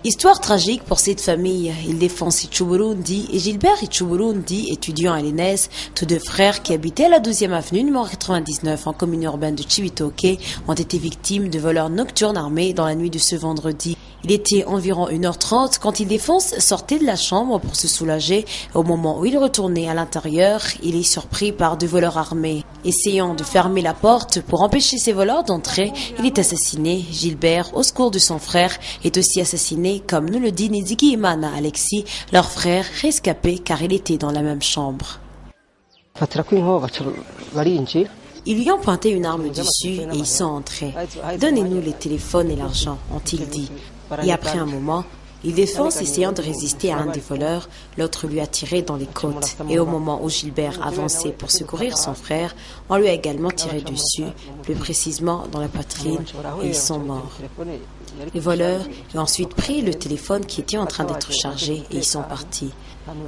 Histoire tragique pour cette famille. Ildefonso Ichuburundi et Gilbert Ichuburundi, étudiants à l'ENS, tous deux frères qui habitaient à la 12e avenue numéro 99 en commune urbaine de Cibitoke, ont été victimes de voleurs nocturnes armés dans la nuit de ce vendredi. Il était environ 1h30 quand Ildefonso sortait de la chambre pour se soulager. Au moment où il retournait à l'intérieur, il est surpris par deux voleurs armés. Essayant de fermer la porte pour empêcher ces voleurs d'entrer, il est assassiné. Gilbert, au secours de son frère, est aussi assassiné, comme nous le dit Niziki Imana Alexis, leur frère rescapé car il était dans la même chambre. Ils lui ont pointé une arme dessus et ils sont entrés. « Donnez-nous les téléphones et l'argent », ont-ils dit. Et après un moment, Ildefonso, essayant de résister à un des voleurs, l'autre lui a tiré dans les côtes. Et au moment où Gilbert avançait pour secourir son frère, on lui a également tiré dessus, plus précisément dans la poitrine, et ils sont morts. Les voleurs ont ensuite pris le téléphone qui était en train d'être chargé et ils sont partis.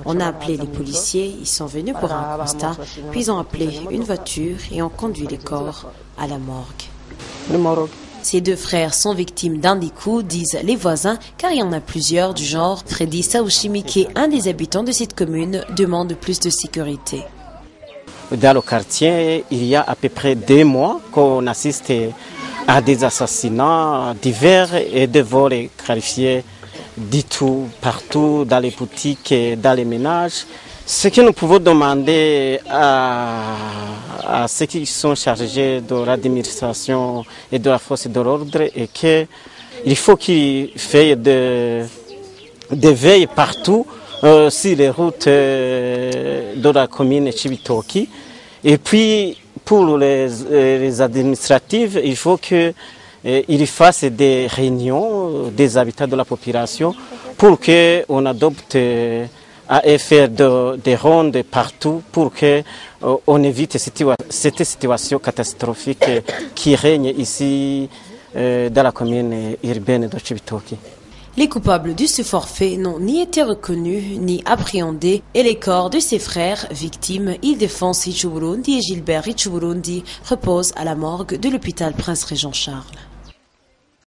On a appelé les policiers, ils sont venus pour un constat, puis ils ont appelé une voiture et ont conduit les corps à la morgue. Ces deux frères sont victimes d'un des coups, disent les voisins, car il y en a plusieurs du genre. Freddy Saouchimike, un des habitants de cette commune, demande plus de sécurité. Dans le quartier, il y a à peu près 2 mois qu'on assiste à des assassinats divers et de vols qualifiés du tout, partout, dans les boutiques et dans les ménages. Ce que nous pouvons demander à ceux qui sont chargés de l'administration et de la force de l'ordre est qu'il faut qu'ils fassent des veilles partout sur les routes de la commune Cibitoke. Et puis, pour les administratifs, il faut qu'ils fassent des réunions des habitants de la population pour qu'on adopte à faire des rondes partout pour qu'on évite cette situation catastrophique qui règne ici dans la commune urbaine de Cibitoke. Les coupables de ce forfait n'ont ni été reconnus ni appréhendés et les corps de ses frères victimes, Ildefonso Ichuburundi et Gilbert Ichuburundi, reposent à la morgue de l'hôpital Prince Régent Charles.